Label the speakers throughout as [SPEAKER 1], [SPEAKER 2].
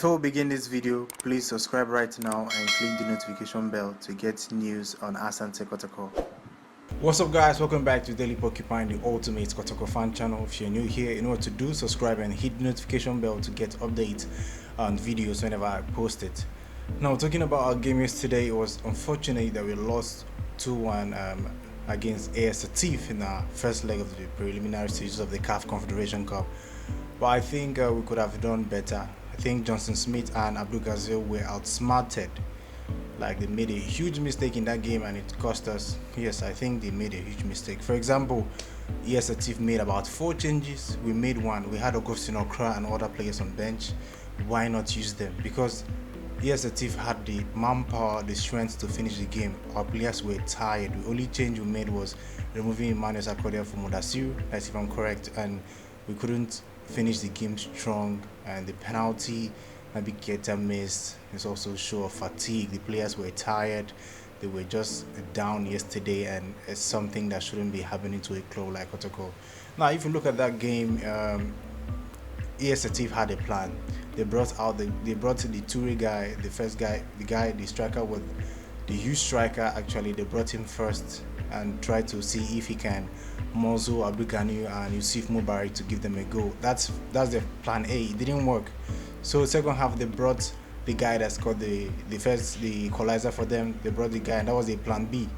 [SPEAKER 1] Before we begin this video, please subscribe right now and click the notification bell to get news on Asante Kotoko. What's up guys, welcome back to Daily Porcupine, the ultimate Kotoko fan channel. If you're new here, you know what to do, subscribe and hit the notification bell to get updates on videos whenever I post it. Now, talking about our game yesterday, it was unfortunate that we lost 2-1 against ES Setif in our first leg of the preliminary stages of the CAF Confederation Cup. But I think we could have done better. I think Johnson Smith and Abdul Ghazil were outsmarted. Like, they made a huge mistake in that game and it cost us. Yes, I think they made a huge mistake. For example, ES Setif made about 4 changes. We made 1. We had Augustine Okra and other players on bench. Why not use them? Because ES Setif had the manpower, the strength to finish the game. Our players were tired. The only change we made was removing Emmanuel Sarkodie from Modasiu, that's if I'm correct, and we couldn't finish the game strong, and the penalty maybe Keita missed. It's also a show of fatigue. The players were tired. They were just down yesterday, and it's something that shouldn't be happening to a club like Kotoko. Now, if you look at that game, ES Setif had a plan. They brought the Toure guy, the striker with the huge striker. Actually, they brought him first and tried to see if he can muzzle Abdul Ghani and Yusuf Mubarak to give them a goal. That's the plan A. It didn't work. So second half, they brought the guy that scored the equalizer for them. They brought the guy, and that was the plan B.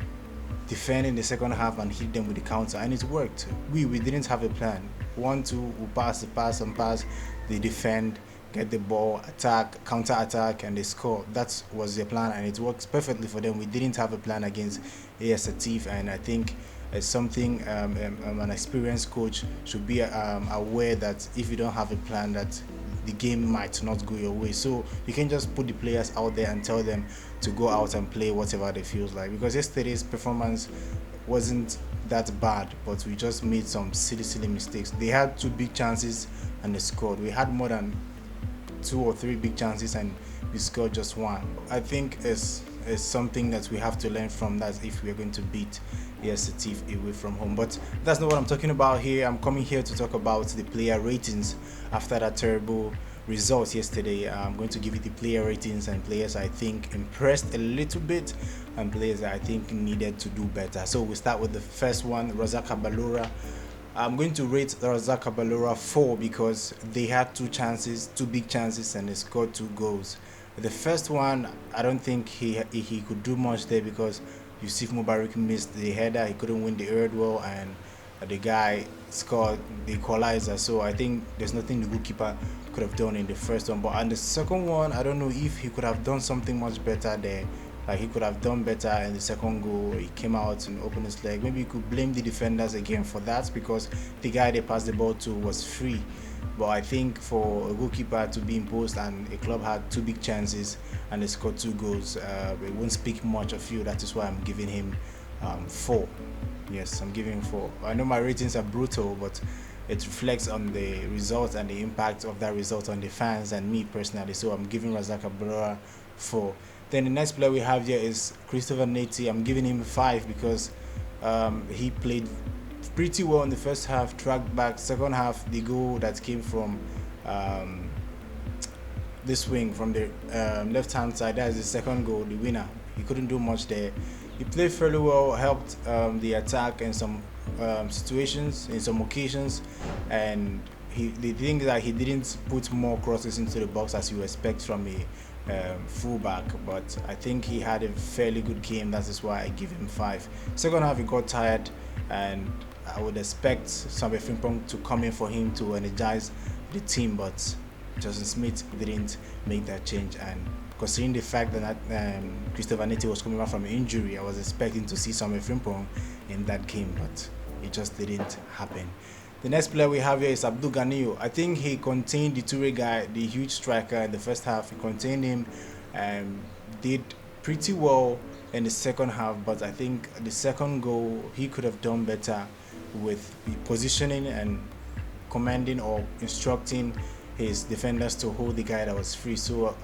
[SPEAKER 1] Defend in the second half and hit them with the counter, and it worked. We didn't have a plan. 1-2, we pass, they defend, get the ball, attack, counter attack, and they score. That was their plan, and it works perfectly for them. We didn't have a plan against ES Setif, and I think it's something an experienced coach should be aware that if you don't have a plan, that the game might not go your way. So you can just put the players out there and tell them to go out and play whatever they feel like. Because yesterday's performance wasn't that bad, but we just made some silly mistakes. They had 2 big chances and they scored. We had more than 2 or 3 big chances and we scored just 1. I think it's something that we have to learn from that if we're going to beat ES Setif away from home. But that's not what I'm talking about here. I'm coming here to talk about the player ratings after that terrible result yesterday. I'm going to give you the player ratings and players I think impressed a little bit and players that I think needed to do better. So we start with the first one, Razer Kabala. I'm going to rate Razer Kabala 4 because they had 2 big chances, and they scored 2 goals. The first one, I don't think he could do much there because Yusuf Mubarak missed the header. He couldn't win the third well, and the guy scored the equalizer. So I think there's nothing the goalkeeper could have done in the first one. But on the second one, I don't know if he could have done something much better there. Like, he could have done better in the second goal. He came out and opened his leg. Maybe you could blame the defenders again for that because the guy they passed the ball to was free. But I think for a goalkeeper to be imposed and a club had 2 big chances and they scored 2 goals, it won't speak much of you. That is why I'm giving him 4. Yes, I'm giving him 4. I know my ratings are brutal, but it reflects on the result and the impact of that result on the fans and me personally. So I'm giving Razer Kabala 4. Then the next player we have here is Natey. I'm giving him 5 because he played pretty well in the first half, tracked back. Second half, the goal that came from this wing from the left hand side, that is the second goal, the winner. He couldn't do much there. He played fairly well, helped the attack in some situations, in some occasions, and the thing is that he didn't put more crosses into the box as you expect from a fullback, but I think he had a fairly good game. That is why I give him 5. Second half, he got tired, and I would expect Asante Kotoko to come in for him to energize the team, but Johnson Smith didn't make that change. And considering the fact that Natey was coming back from an injury, I was expecting to see Asante Kotoko in that game, but it just didn't happen. The next player we have here is Abdul Ghani. I think he contained the Toure guy, the huge striker, in the first half. He contained him and did pretty well in the second half, but I think the second goal he could have done better with positioning and commanding or instructing his defenders to hold the guy that was free. So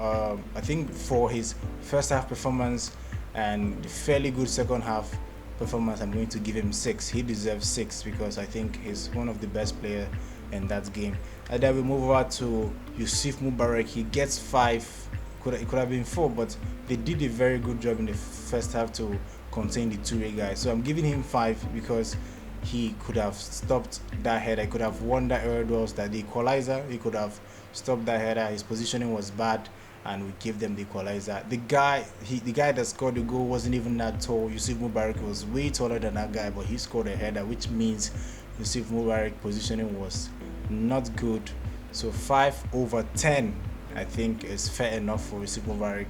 [SPEAKER 1] I think for his first half performance and the fairly good second half performance, I'm going to give him 6. He deserves 6 because I think he's one of the best players in that game. And then we move over to Yusuf Mubarak. He gets 5. It could have been 4, but they did a very good job in the first half to contain the two-way guys. So I'm giving him 5 because he could have stopped that header. He could have won that air duels, that the equalizer. He could have stopped that header. His positioning was bad, and we gave them the equalizer. The guy that scored the goal wasn't even that tall. Yusuf Mubarak was way taller than that guy, but he scored a header, which means Yusuf Mubarak positioning was not good. So 5/10, I think, is fair enough for Yusuf Mubarak.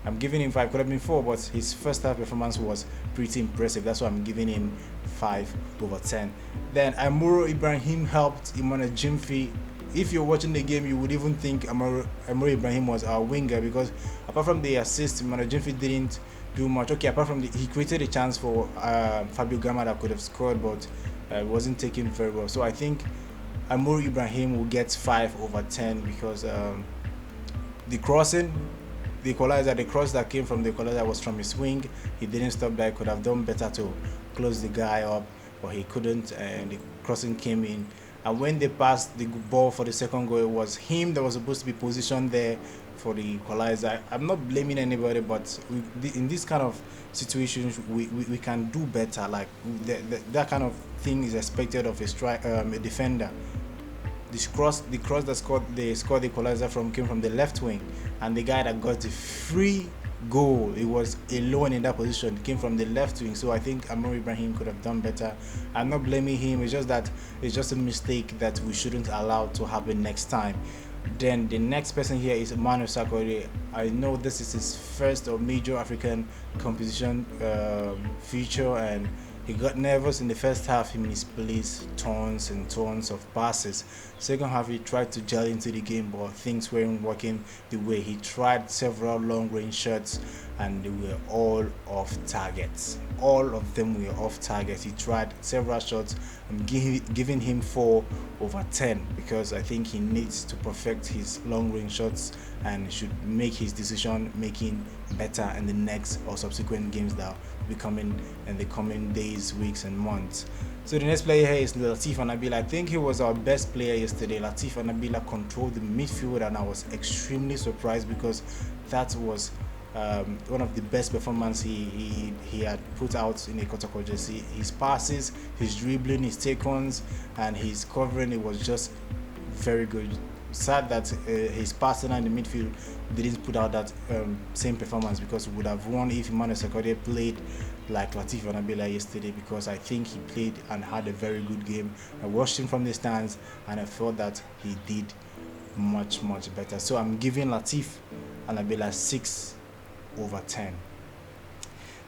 [SPEAKER 1] I'm giving him 5. Could have been 4, but his first half performance was pretty impressive. That's why I'm giving him 5/10. Then Umar Ibrahim helped Emmanuel Jimfi. If you're watching the game, you would even think Umar Ibrahim was our winger, because apart from the assist, Emmanuel Jimfi didn't do much. Okay, apart from he created a chance for Fabio Gama that could have scored, but wasn't taken very well. So I think Umar Ibrahim will get 5/10 because the crossing, the equalizer, the cross that came from the equalizer was from his wing. He didn't stop there. Could have done better to close the guy up, but he couldn't, and the crossing came in. And when they passed the ball for the second goal, it was him that was supposed to be positioned there for the equalizer. I'm not blaming anybody, but in this kind of situations, we can do better. Like that kind of thing is expected of a defender. The cross that they scored the equalizer from came from the left wing, and the guy that got the free goal, it was alone in that position, came from the left wing. So I think Umar Ibrahim could have done better. I'm not blaming him, it's just that it's just a mistake that we shouldn't allow to happen next time. Then the next person here is Manu Sakore. I know this is his first or major African competition feature, and he got nervous in the first half. He misplaced tons and tons of passes. Second half, he tried to gel into the game, but things weren't working the way. He tried several long-range shots, and they were all off targets. All of them were off targets. He tried several shots. I'm giving him 4/10 because I think he needs to perfect his long-range shots and should make his decision making better in the next or subsequent games that will be coming in the coming days, weeks, and months. So the next player here is Latif Anabila. I think he was our best player yesterday. Latif Anabila controlled the midfield, and I was extremely surprised because that was one of the best performances he had put out in a Kotoko jersey. His passes, his dribbling, his take-ons, and his covering, it was just very good. Sad that his partner in the midfield didn't put out that same performance, because we would have won if Emmanuel Sakode played like Latif Anabila yesterday, because I think he played and had a very good game. I watched him from the stands and I felt that he did much better. So I'm giving Latif Anabila 6/10.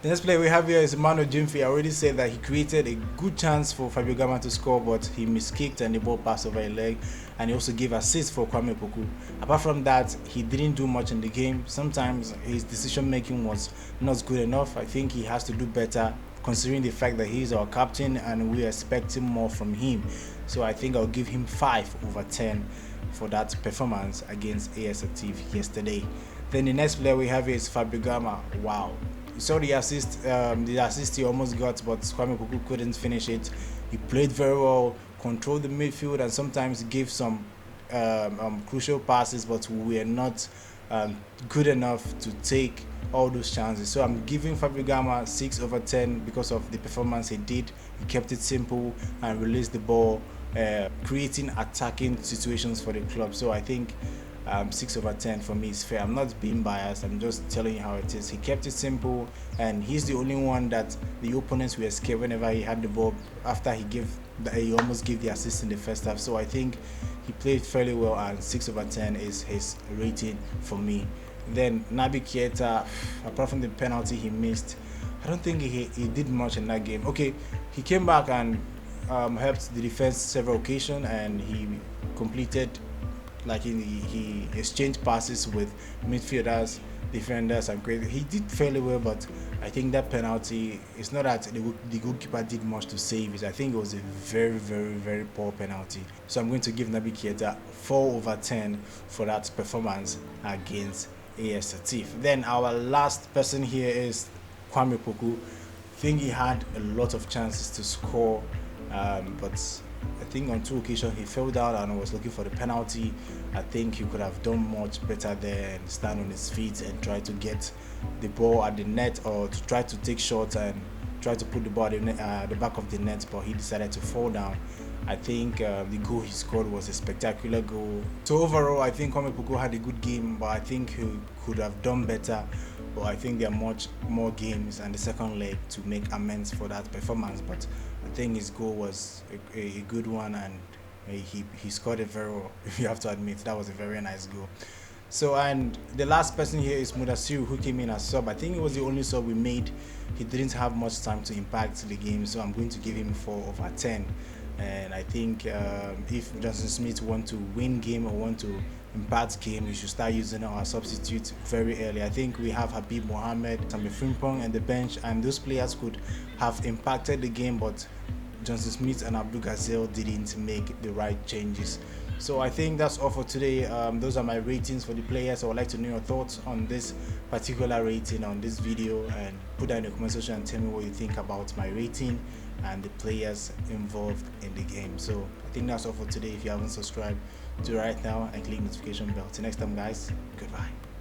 [SPEAKER 1] The next player we have here is Emmanuel Jimfi. I already said that he created a good chance for Fabio Gama to score, but he miskicked and the ball passed over a leg, and he also gave assist for Kwame Poku. Apart from that, he didn't do much in the game. Sometimes his decision making was not good enough. I think he has to do better, considering the fact that he's our captain and we are expecting more from him. So I think I'll give him 5/10 for that performance against ES Setif yesterday. Then the next player we have is Fabio Gama. Wow. You saw the assist he almost got, but Kwame Poku couldn't finish it. He played very well, controlled the midfield, and sometimes gave some crucial passes, but we were not good enough to take all those chances. So I'm giving Fabio Gama 6/10 because of the performance he did. He kept it simple and released the ball, creating attacking situations for the club. So I think 6/10 for me is fair. I'm not being biased, I'm just telling you how it is. He kept it simple, and he's the only one that the opponents were scared whenever he had the ball, after he almost gave the assist in the first half. So I think he played fairly well, and 6/10 is his rating for me. Then Naby Keita, apart from the penalty he missed, I don't think he did much in that game. Okay, he came back and helped the defense several occasions, and he completed, like he exchanged passes with midfielders, defenders, and created. He did fairly well, but I think that penalty, it's not that the goalkeeper did much to save it. I think it was a very poor penalty. So I'm going to give Naby Keita 4/10 for that performance against ES Setif. Then our last person here is Kwame Poku. I think he had a lot of chances to score, but I think on 2 occasions he fell down and was looking for the penalty. I think he could have done much better there and stand on his feet and try to get the ball at the net, or to try to take shots and try to put the ball at the back of the net, but he decided to fall down. I think the goal he scored was a spectacular goal. So overall, I think Kwame Puko had a good game, but I think he could have done better. But I think there are much more games and the second leg to make amends for that performance. But I think his goal was a good one, and he scored it very well. You have to admit that was a very nice goal. So, and the last person here is Mudasiru, who came in as sub. I think it was the only sub we made. He didn't have much time to impact the game, so I'm going to give him 4/10. And I think if Johnson Smith want to win game or want to impact game, we should start using our substitutes very early. I think we have Habib Mohammed, Tammy Frimpong and the bench, and those players could have impacted the game, but Johnson Smith and Abdul Ghazel didn't make the right changes. So I think that's all for today. Those are my ratings for the players. I would like to know your thoughts on this particular rating on this video, and put that in the comment section and tell me what you think about my rating and the players involved in the game. So I think that's all for today. If you haven't subscribed, do it right now and click the notification bell. Till next time, guys, goodbye.